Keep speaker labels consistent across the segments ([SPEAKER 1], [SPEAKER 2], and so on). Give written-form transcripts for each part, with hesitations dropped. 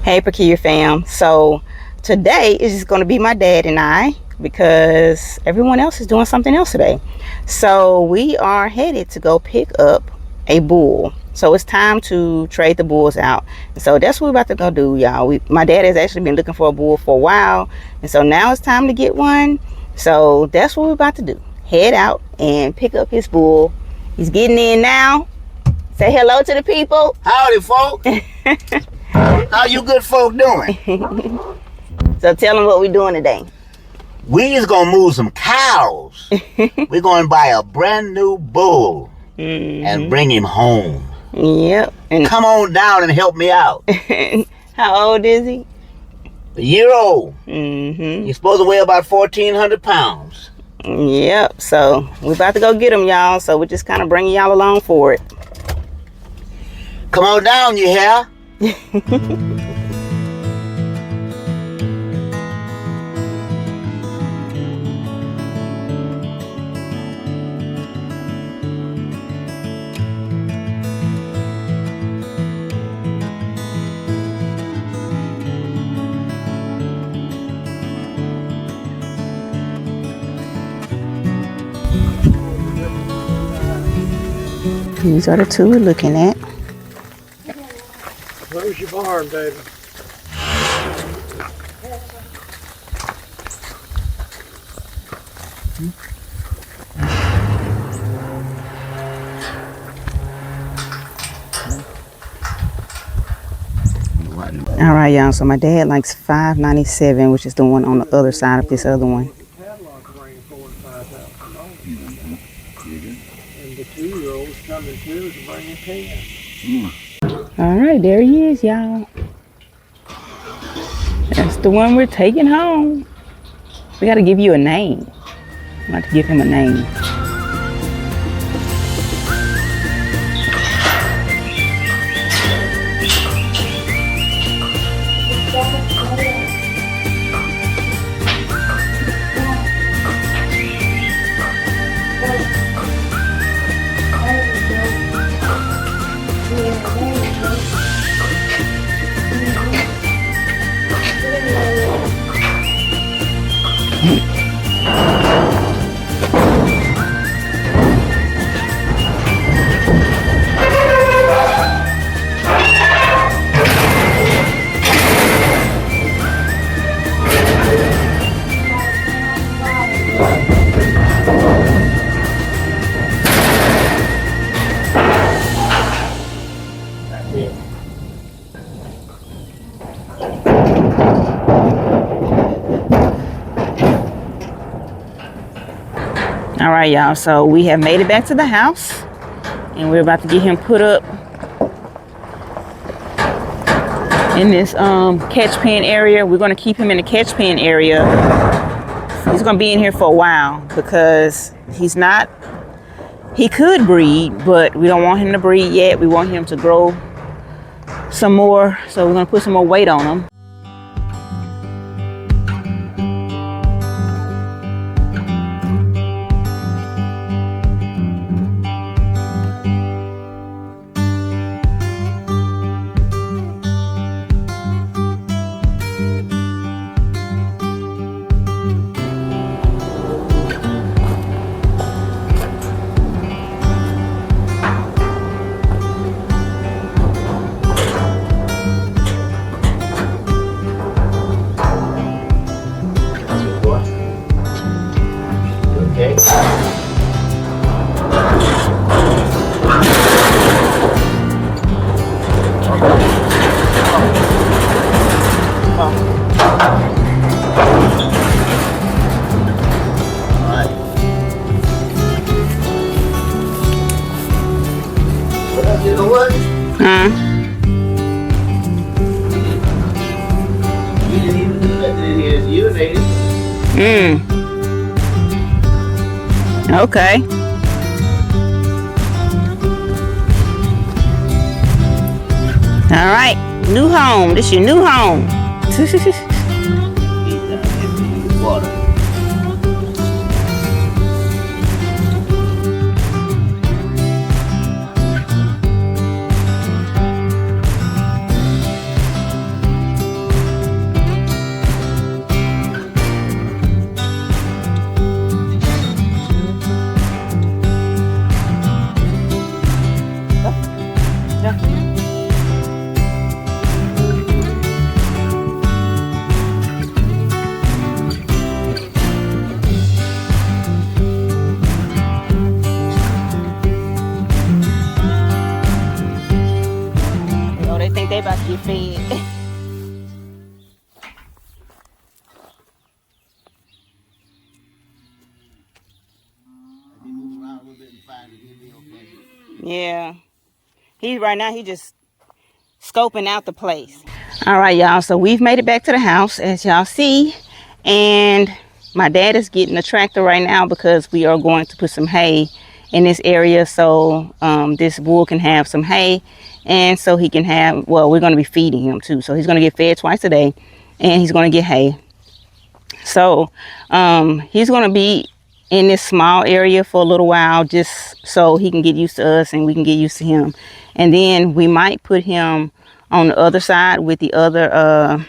[SPEAKER 1] Hey Peculiar fam, so today is just going to be my dad and I, because everyone else is doing something else today. So we are headed to go pick up a bull. So it's time to trade the bulls out, and so that's what we're about to go do, y'all. My dad has actually been looking for a bull for a while, and so now it's time to get one. So that's what we're about to do, head out and pick up his bull. He's getting in now. Say hello to the people.
[SPEAKER 2] Howdy, folk. How you good folk doing?
[SPEAKER 1] So tell them what we're doing today.
[SPEAKER 2] We just gonna move some cows. We're gonna buy a brand new bull and bring him home.
[SPEAKER 1] Yep. And
[SPEAKER 2] come on down and help me out.
[SPEAKER 1] How old is he?
[SPEAKER 2] A year old. He's supposed to weigh about 1,400 pounds.
[SPEAKER 1] Yep. So we're about to go get him, y'all. So we're just kind of bringing y'all along for it.
[SPEAKER 2] Come on down, you hear?
[SPEAKER 1] These are the two we're looking at.
[SPEAKER 3] Where's your barn, baby?
[SPEAKER 1] All right, y'all. So my dad likes 597, which is the one on the other side of this other one.
[SPEAKER 3] And the 2-year-old's coming through to bring a 10.
[SPEAKER 1] All right, there he is, y'all. That's the one we're taking home. We got to give you a name. We got to give him a name. All right, y'all, so we have made it back to the house and we're about to get him put up in this catch pen area. We're going to keep him in the catch pen area. He's going to be in here for a while because he could breed, but we don't want him to breed yet. We want him to grow some more, so we're going to put some more weight on him. Okay. All right. New home. This your new home.
[SPEAKER 2] Water.
[SPEAKER 1] Oh, they think they about to get fed. Yeah. Right now, he just scoping out the place. All right, y'all. So we've made it back to the house, as y'all see. And my dad is getting a tractor right now because we are going to put some hay in this area so this bull can have some hay. And so he can have, well, we're going to be feeding him too. So he's going to get fed twice a day and he's going to get hay. So he's going to be in this small area for a little while just so he can get used to us and we can get used to him. And then we might put him on the other side with the other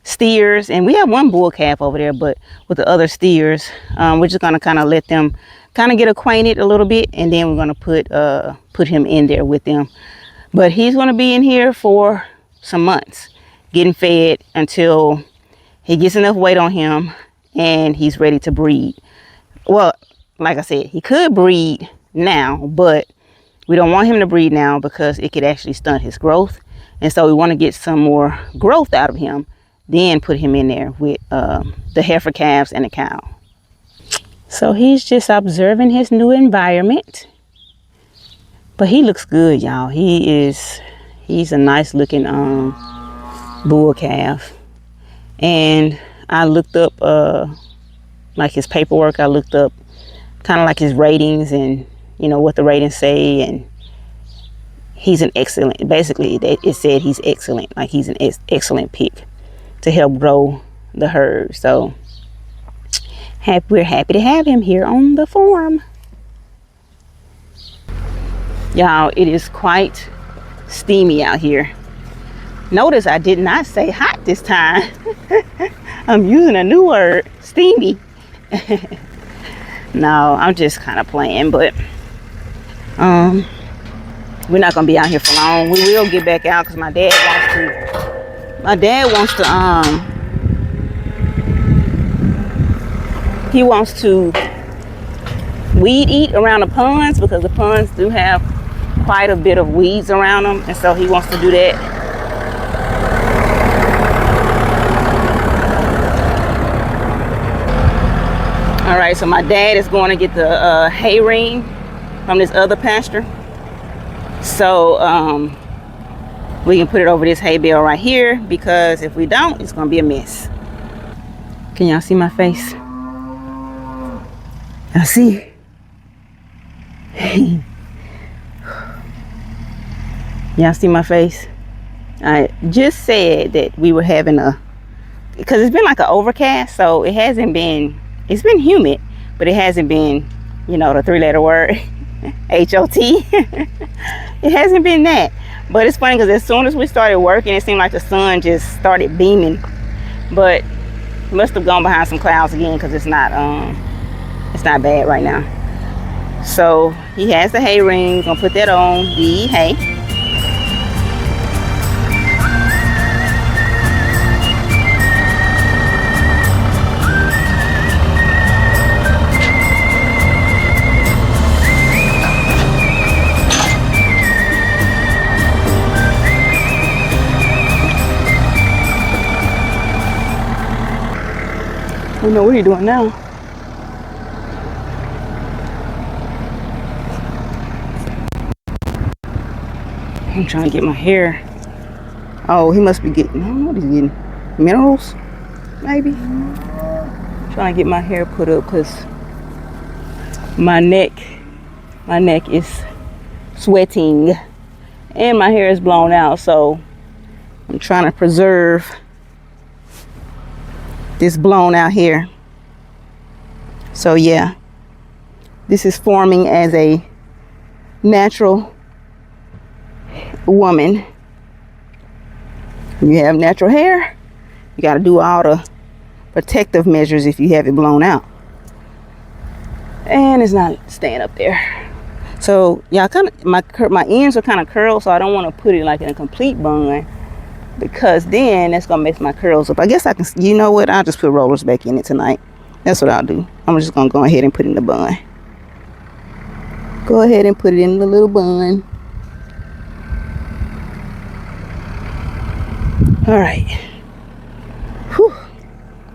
[SPEAKER 1] steers. And we have one bull calf over there, but with the other steers, we're just going to kind of let them kind of get acquainted a little bit. And then we're going to put him in there with them. But he's going to be in here for some months getting fed until he gets enough weight on him and he's ready to breed. Well, like I said, he could breed now, but we don't want him to breed now because it could actually stunt his growth. And so we want to get some more growth out of him, then put him in there with the heifer calves and the cow. So he's just observing his new environment. But he looks good, y'all. He's a nice looking bull calf. And I looked up like his paperwork. I looked up kind of like his ratings and what the ratings say, and he's an excellent, basically it said he's excellent, like he's an excellent pick to help grow the herd. So we're happy to have him here on the farm. Y'all, it is quite steamy out here. Notice I did not say hot this time. I'm using a new word, steamy. No, I'm just kind of playing, but we're not gonna be out here for long. We will get back out because my dad wants to weed eat around the ponds because the ponds do have quite a bit of weeds around them, and so he wants to do that. All right, so my dad is going to get the hay ring from this other pasture, so we can put it over this hay bale right here, because if we don't, it's going to be a mess. Can y'all see my face? Y'all see? Y'all see my face? I just said that we were having because it's been like an overcast, so it's been humid, but it hasn't been, the 3-letter word, H-O-T. It hasn't been that. But it's funny because as soon as we started working, it seemed like the sun just started beaming. But it must have gone behind some clouds again because it's not bad right now. So he has the hay ring. Gonna put that on the hay. I don't know what are you doing now. I'm trying to get my hair. Oh, he must be getting, I don't know what he's getting. Minerals, maybe? Trying trying to get my hair put up because my neck is sweating and my hair is blown out, so I'm trying to preserve this blown out hair. So yeah, this is forming as a natural woman. When you have natural hair, you got to do all the protective measures if you have it blown out. And it's not staying up there. So yeah, my ends are kind of curled, so I don't want to put it like in a complete bun, because then that's gonna mess my curls up. I guess I can, you know what, I'll just put rollers back in it tonight. That's what I'll do. I'm just gonna go ahead and put it in the bun. Go ahead and put it in the little bun. All right. Whew.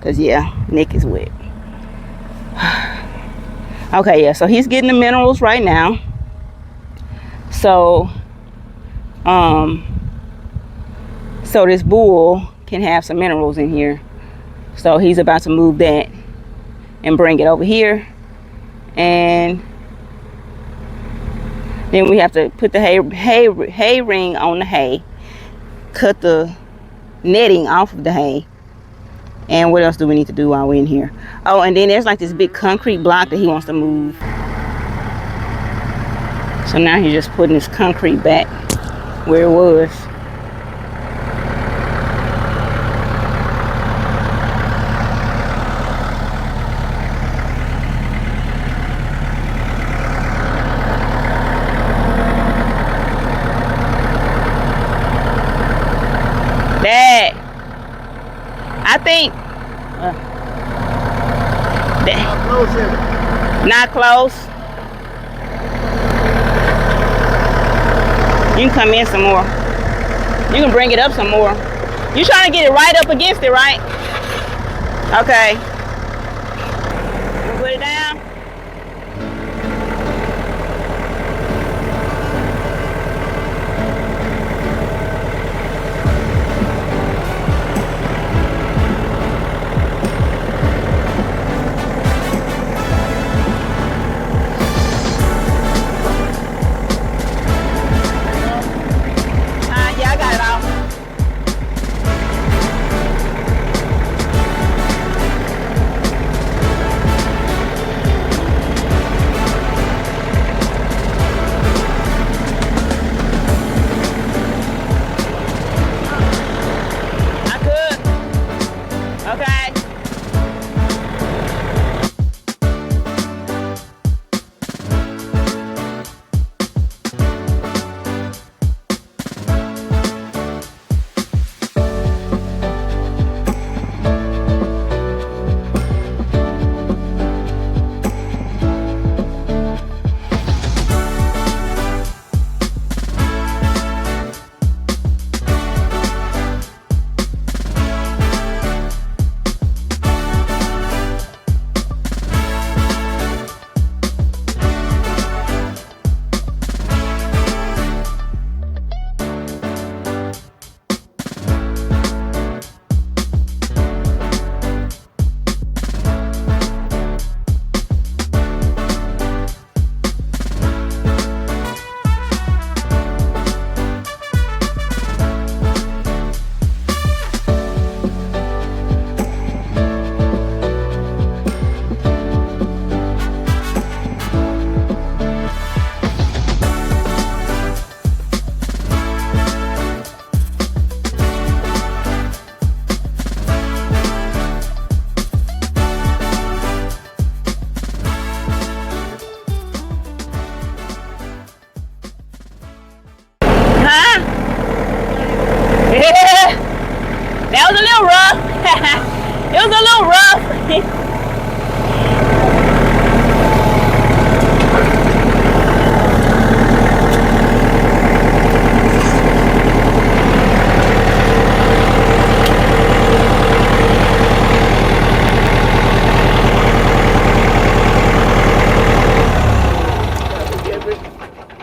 [SPEAKER 1] Cause yeah, neck is wet. Okay, yeah, so he's getting the minerals right now. So so this bull can have some minerals in here. So he's about to move that and bring it over here, and then we have to put the hay ring on the hay, cut the netting off of the hay. And what else do we need to do while we're in here? Oh, and then there's like this big concrete block that he wants to move. So now he's just putting this concrete back where it was. Dad, I think
[SPEAKER 3] How close is it?
[SPEAKER 1] not close. You can come in some more. You can bring it up some more. You trying to get it right up against it, right? Okay. You put it down. Yeah, I got it all. I could. Okay. Huh? Yeah. That was a little rough. It was a little rough.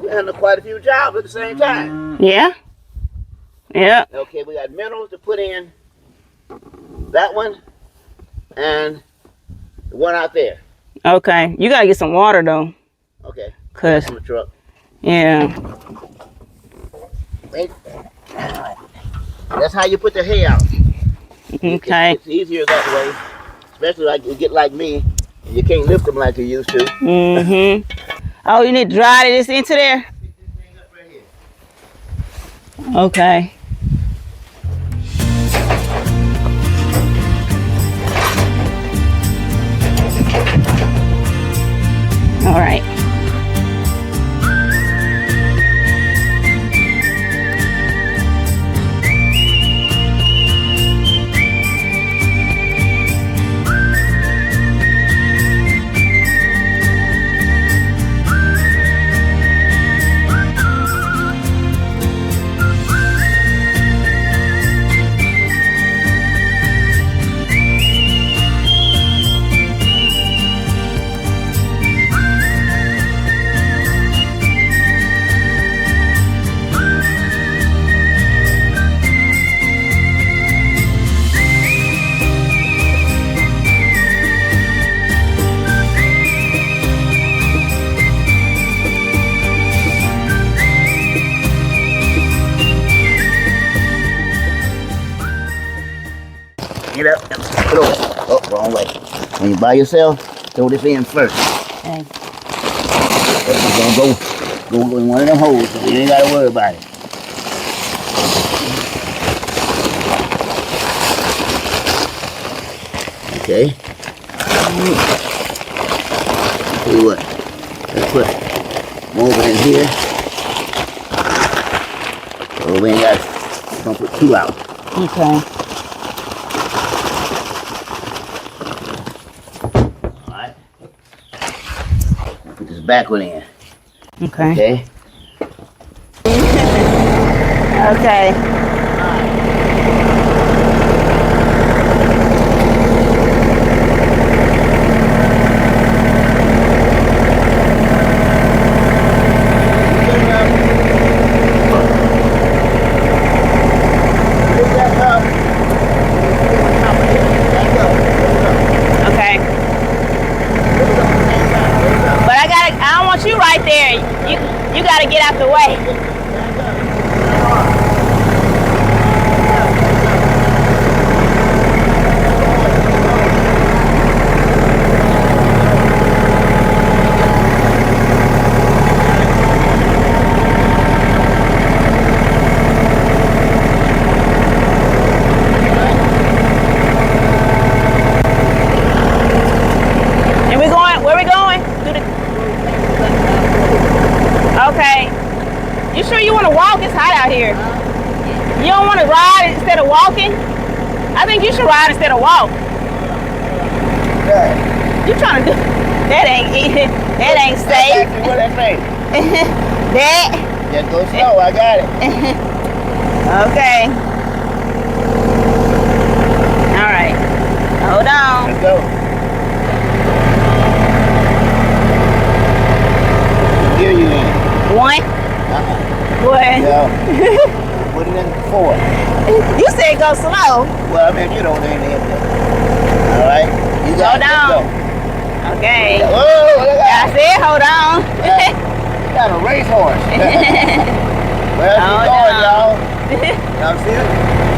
[SPEAKER 2] We're handling quite a few jobs at the same time.
[SPEAKER 1] Yeah. Yeah.
[SPEAKER 2] Okay, we got minerals to put in that one, and The one out there.
[SPEAKER 1] Okay. You gotta get some water though.
[SPEAKER 2] Okay.
[SPEAKER 1] Cause
[SPEAKER 2] From the truck.
[SPEAKER 1] yeah.
[SPEAKER 2] Wait. That's how you put the hay out.
[SPEAKER 1] Okay.
[SPEAKER 2] It's easier that way. Especially like you get like me. You can't lift them like you used to.
[SPEAKER 1] Mm-hmm. Oh, you need to dry this into there? Okay. All right.
[SPEAKER 2] Get up. Throw it. Oh, wrong way. When you by yourself, throw this in first.
[SPEAKER 1] Okay.
[SPEAKER 2] You're gonna go in one of them holes, so you ain't gotta worry about it. Okay. Tell you what. Let's put more in here. So we ain't got. We're gonna put 2 out.
[SPEAKER 1] Okay.
[SPEAKER 2] Put this back one in.
[SPEAKER 1] Okay.
[SPEAKER 2] Okay.
[SPEAKER 1] Okay. Okay. But I don't want you right there. You gotta get out the way. And where we going? Okay. You sure you want to walk? It's hot out here. You don't want to ride instead of walking? I think you should ride instead of walk. You trying to do that ain't safe.
[SPEAKER 2] What that mean?
[SPEAKER 1] That.
[SPEAKER 2] Just go slow, I got it.
[SPEAKER 1] Okay. All right. Hold on.
[SPEAKER 2] Let's go. Here you in.
[SPEAKER 1] 1. What?
[SPEAKER 2] Yeah. Put it in 4.
[SPEAKER 1] You said go slow.
[SPEAKER 2] Well, I mean, you don't need it. All right. You got
[SPEAKER 1] Hold on.
[SPEAKER 2] it.
[SPEAKER 1] Okay.
[SPEAKER 2] Whoa, look
[SPEAKER 1] I
[SPEAKER 2] at that.
[SPEAKER 1] said hold on.
[SPEAKER 2] You got a racehorse. Well, she's
[SPEAKER 1] Hold
[SPEAKER 2] going,
[SPEAKER 1] on.
[SPEAKER 2] y'all. Y'all see it?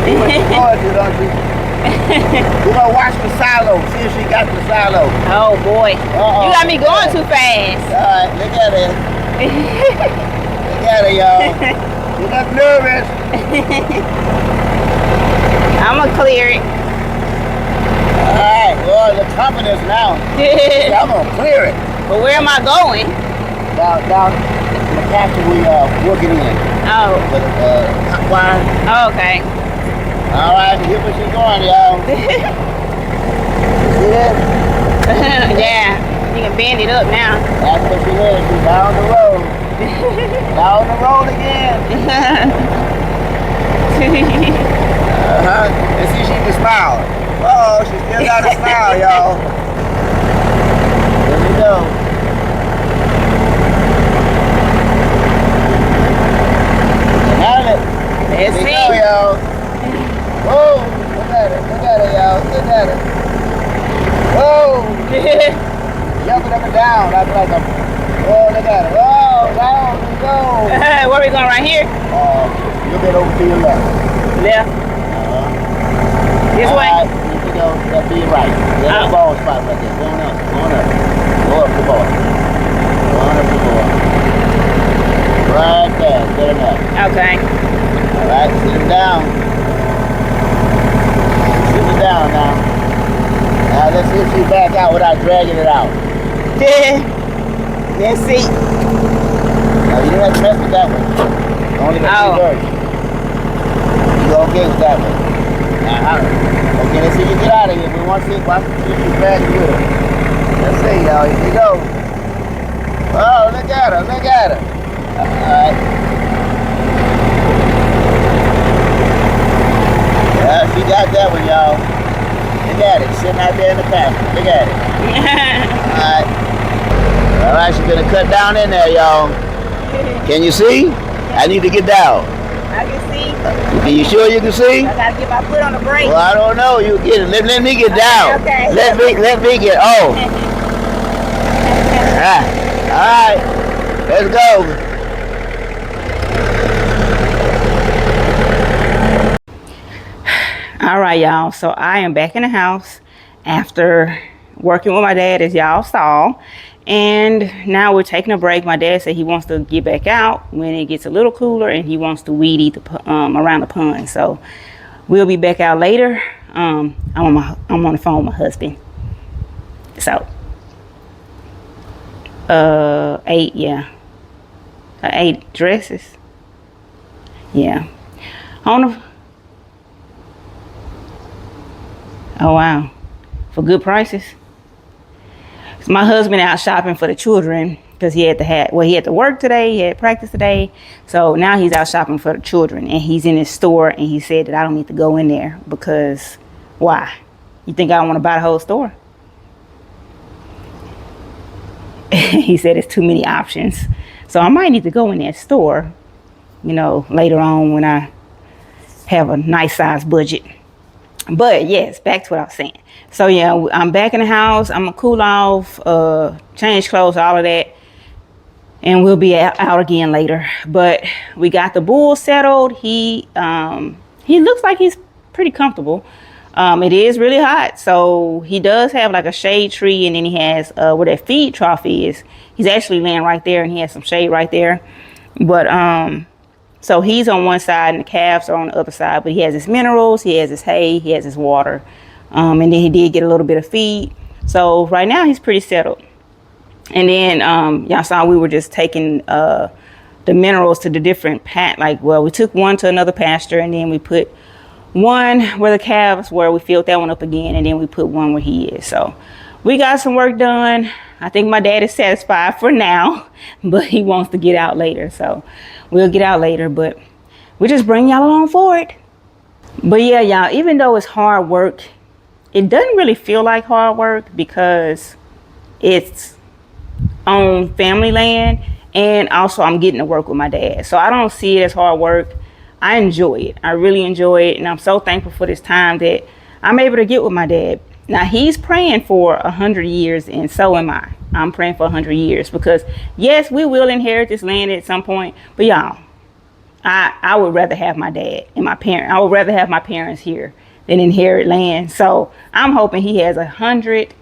[SPEAKER 2] See what she's going to, don't you? We're going to watch the silo. See if she got the silo.
[SPEAKER 1] Oh boy.
[SPEAKER 2] Uh-oh.
[SPEAKER 1] You got me going too fast.
[SPEAKER 2] All right, look at it. Look at it, y'all. You look nervous.
[SPEAKER 1] I'm gonna clear it.
[SPEAKER 2] All right, well, the confidence now. I'm going to clear it.
[SPEAKER 1] But where am I going?
[SPEAKER 2] Down the pasture we working in.
[SPEAKER 1] Oh.
[SPEAKER 2] With hot wire.
[SPEAKER 1] Oh, okay.
[SPEAKER 2] All right, here's where she's going, y'all. See it?
[SPEAKER 1] Yeah. You can bend it up now.
[SPEAKER 2] That's what she is. She's down the road. Down the road again. And see, she can smile. Uh-oh, she still got a smile, y'all. Here we go. Have it.
[SPEAKER 1] Let's
[SPEAKER 2] Here we
[SPEAKER 1] see.
[SPEAKER 2] go, y'all. Whoa, look at it, y'all. Look at it. Whoa. your left.
[SPEAKER 1] Left. This way?
[SPEAKER 2] Alright, you go, that'll be your right. There's a ball spot right there. Going up, going up. Go up the ball. Going up the ball. Right there, good enough.
[SPEAKER 1] Okay.
[SPEAKER 2] Alright, sit him down. Sit him down now. Now let's see if you back out without dragging it out.
[SPEAKER 1] Let's see.
[SPEAKER 2] Now you don't have to mess with that one. Only the reverse. You okay with that one? Okay, let's see you get out of here. We want to see if you back with her. Let's see, y'all. Here we go. Oh, look at her. Look at her. Alright. Yeah, she got that one, y'all. Look at it. Sitting out there in the pasture. Look at it. Alright. Alright, she's gonna cut down in there, y'all. Can you see? I need to get down.
[SPEAKER 1] I can see.
[SPEAKER 2] Are you sure you can see?
[SPEAKER 1] I gotta get my foot on the brake.
[SPEAKER 2] Well, I don't know. You get it. Let me get down.
[SPEAKER 1] Okay.
[SPEAKER 2] Let me get. Oh. All right. Let's go.
[SPEAKER 1] All right, y'all. So I am back in the house after working with my dad, as y'all saw. And now we're taking a break. My dad said he wants to get back out when it gets a little cooler, and he wants to weed eat around the pond. So we'll be back out later. I'm on the phone with my husband. So 8, yeah, 8 dresses. Yeah. Oh wow, for good prices. My husband out shopping for the children because he had to work today. He had practice today. So now he's out shopping for the children, and he's in his store, and he said that I don't need to go in there because why? You think I want to buy the whole store? He said it's too many options. So I might need to go in that store, later on when I have a nice size budget. But yes, back to what I was saying. So yeah, I'm back in the house. I'm gonna cool off, change clothes, all of that, and we'll be out again later. But we got the bull settled. He looks like he's pretty comfortable. It is really hot, so he does have like a shade tree, and then he has where that feed trough is. He's actually laying right there, and he has some shade right there. But so he's on one side and the calves are on the other side, but he has his minerals, he has his hay, he has his water. And then he did get a little bit of feed. So right now he's pretty settled. And then y'all saw we were just taking the minerals to the different we took one to another pasture, and then we put one where the calves were. We filled that one up again, and then we put one where he is. So we got some work done. I think my dad is satisfied for now, but he wants to get out later. So we'll get out later, but we just bring y'all along for it. But yeah, y'all, even though it's hard work, it doesn't really feel like hard work because it's on family land, and also I'm getting to work with my dad. So I don't see it as hard work. I enjoy it. I really enjoy it, and I'm so thankful for this time that I'm able to get with my dad. Now he's praying for 100 years, and so am I. I'm praying for 100 years because yes, we will inherit this land at some point. But y'all, I would rather have my dad and my parents. I would rather have my parents here than inherit land. So I'm hoping he has 100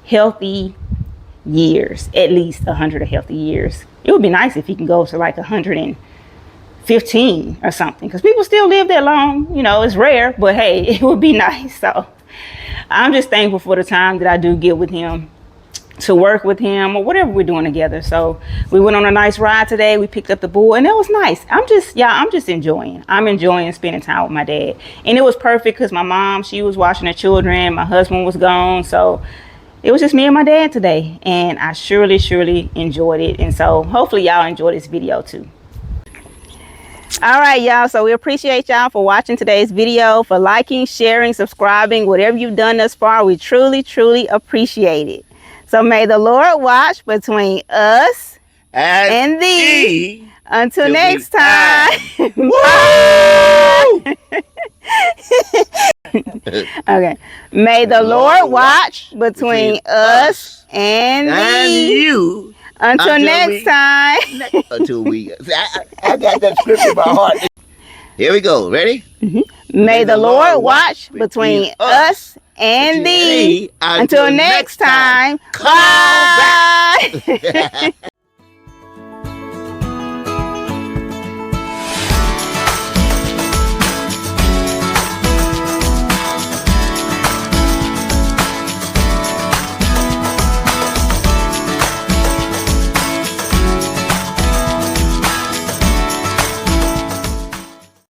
[SPEAKER 1] healthy years, at least 100 healthy years. It would be nice if he can go to like 115 or something, because people still live that long. It's rare, but hey, it would be nice. So I'm just thankful for the time that I do get with him, to work with him or whatever we're doing together. So we went on a nice ride today. We picked up the bull, and it was nice. I'm just enjoying. I'm enjoying spending time with my dad. And it was perfect because my mom, she was watching the children. My husband was gone. So it was just me and my dad today. And I surely enjoyed it. And so hopefully y'all enjoy this video too. All right, y'all. So we appreciate y'all for watching today's video, for liking, sharing, subscribing, whatever you've done thus far. We truly appreciate it. So may the Lord watch between us and thee. Until next time. Bye. Okay. May the Lord watch between us and you. Until next time.
[SPEAKER 2] Until we. I got that scripture by heart. Here we go. Ready?
[SPEAKER 1] May the Lord watch between us and thee. Until next time.
[SPEAKER 2] Come on back.
[SPEAKER 1] Bye.